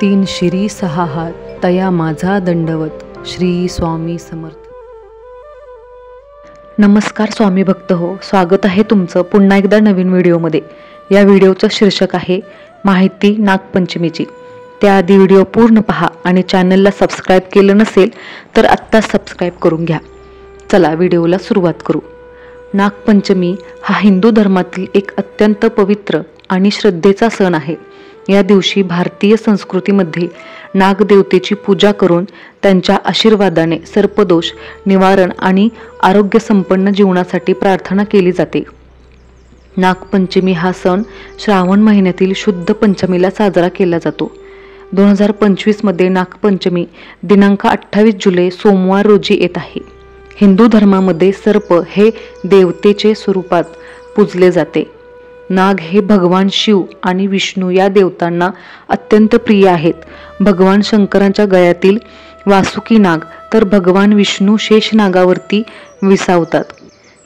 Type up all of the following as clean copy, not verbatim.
तीन शिरी सहा हात तया माझा दंडवत। श्री स्वामी समर्थ। नमस्कार स्वामी भक्त हो, स्वागत आहे तुमचं पुन्हा एकदा नवीन व्हिडिओमध्ये। या व्हिडिओचं शीर्षक आहे माहिती नागपंचमीची। त्याआधी व्हिडिओ पूर्ण पहा आणि चॅनलला सबस्क्राईब केलं नसेल तर आत्ता सबस्क्राईब करून घ्या। चला व्हिडिओला सुरुवात करू। नागपंचमी हा हिंदू धर्मातील एक अत्यंत पवित्र आणि श्रद्धेचा सण आहे। या दिवशी भारतीय संस्कृतीमध्ये नागदेवतेची पूजा करून त्यांच्या आशीर्वादाने सर्पदोष निवारण आणि आरोग्य संपन्न जीवनासाठी प्रार्थना केली जाते। नागपंचमी हा सण श्रावण महिन्यातील शुद्ध पंचमीला साजरा केला जातो। 2025 मध्ये नागपंचमी दिनांक 28 जुलै सोमवार रोजी येत आहे। हिंदू धर्मामध्ये सर्प हे देवतेचे स्वरूपात पूजले जाते। नाग हे भगवान शिव आणि विष्णू या देवतांना अत्यंत प्रिय आहेत। भगवान शंकरांच्या गळ्यातील वासुकी नाग तर भगवान विष्णू शेषनागावरती विसावतात।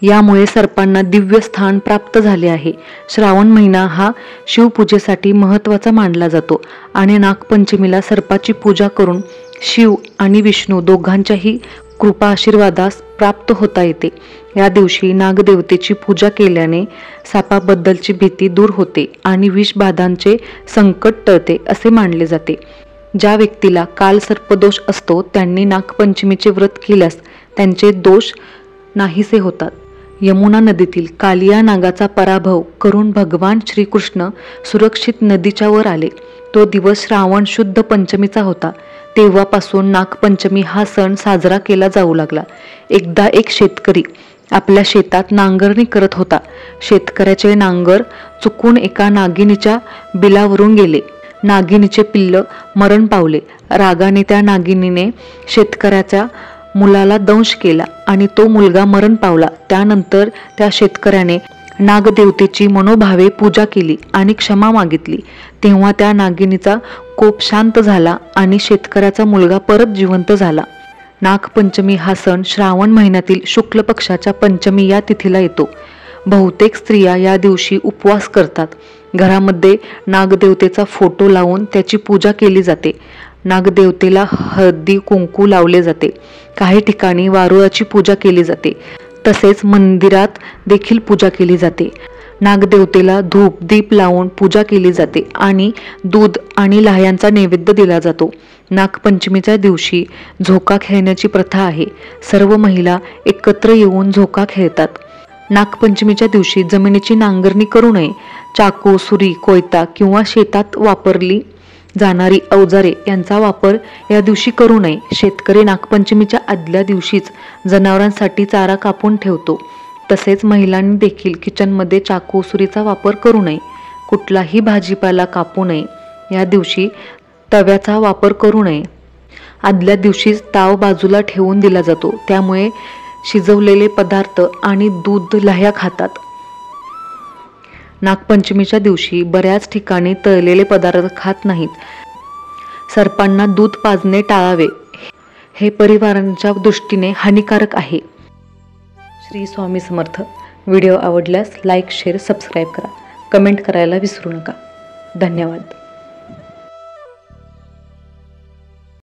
यामुळे सर्पांना दिव्य स्थान प्राप्त झाले आहे। श्रावण महिना हा शिवपूजेसाठी महत्त्वाचा मानला जातो आणि नागपंचमीला सर्पाची पूजा करून शिव आणि विष्णू दोघांच्याही कृपा आशीर्वादास प्राप्त होता येते। या दिवशी नागदेवतेची पूजा केल्याने सापाबद्दलची भीती दूर होते आणि विषबाधांचे संकट टळते असे मानले जाते। ज्या व्यक्तीला काल सर्पदोष असतो त्यांनी नागपंचमीचे व्रत केल्यास त्यांचे दोष नाहीसे होतात। यमुना नदीतील कालिया नागाचा पराभव करून भगवान श्रीकृष्ण सुरक्षित नदीच्या वर आले। तो दिवस श्रावण शुद्ध पंचमीचा होता। तेव्हापासून नागपंचमी हा सण साजरा केला जाऊ लागला। एकदा एक शेतकरी आपल्या शेतात नांगरणी करत होता। शेतकऱ्याचे नांगर चुकून एका नागिनीच्या बिलावरून गेले। नागिनीचे पिल्ल मरण पावले। रागाने त्या नागिनीने शेतकऱ्याच्या मुलाला दंश केला आणि तो मुलगा मरण पावला। त्यानंतर त्या शेतकऱ्याने नागदेवतेची मनोभावे पूजा केली आणि क्षमा मागितली। तेव्हा त्या नागिनीचा कोप शांत झाला आणि शेतकऱ्याचा मुलगा परत जिवंत झाला। नागपंचमी हा सण श्रावण महिन्यातील शुक्ल पक्षाच्या पंचमी या तिथीला येतो। बहुतेक स्त्रिया या दिवशी उपवास करतात। घरामध्ये नागदेवतेचा फोटो लावून त्याची पूजा केली जाते। नागदेवतेला हळदी कुंकू लावले जाते। काही ठिकाणी वारुळाची पूजा केली जाते। तसेच मंदिरात देखील पूजा केली जाते। नागदेवतेला धूप दीप लावून पूजा केली जाते आणि दूध आणि लाह्यांचा नैवेद्य दिला जातो। नागपंचमीच्या दिवशी झोका खेळण्याची प्रथा आहे। सर्व महिला एकत्र येऊन झोका खेळतात। नागपंचमीच्या दिवशी जमिनीची नांगरणी करू नये। चाकू सुरी कोयता किंवा शेतात वापरली जाणारी अवजारे यांचा वापर या दिवशी करू नये। शेतकरी नागपंचमीच्या आदल्या दिवशीच जनावरांसाठी चारा कापून ठेवतो। तसेच महिलांनी देखील किचनमध्ये चाकू सुरीचा वापर करू नये। कुठलाही भाजीपाला कापू नये। या दिवशी तव्याचा वापर करू नये। आदल्या दिवशीच ताव बाजूला ठेवून दिला जातो, त्यामुळे शिजवलेले पदार्थ आणि दूध लाह्या खातात। नागपंचमीच्या दिवशी बऱ्याच ठिकाणी तळलेले पदार्थ खात नाहीत। सर्पांना दूध पाजणे टाळावे, हे परिवारांच्या दृष्टीने हानिकारक आहे। श्री स्वामी समर्थ। व्हिडिओ आवडल्यास लाईक शेअर सबस्क्राईब करा। कमेंट करायला विसरू नका। धन्यवाद।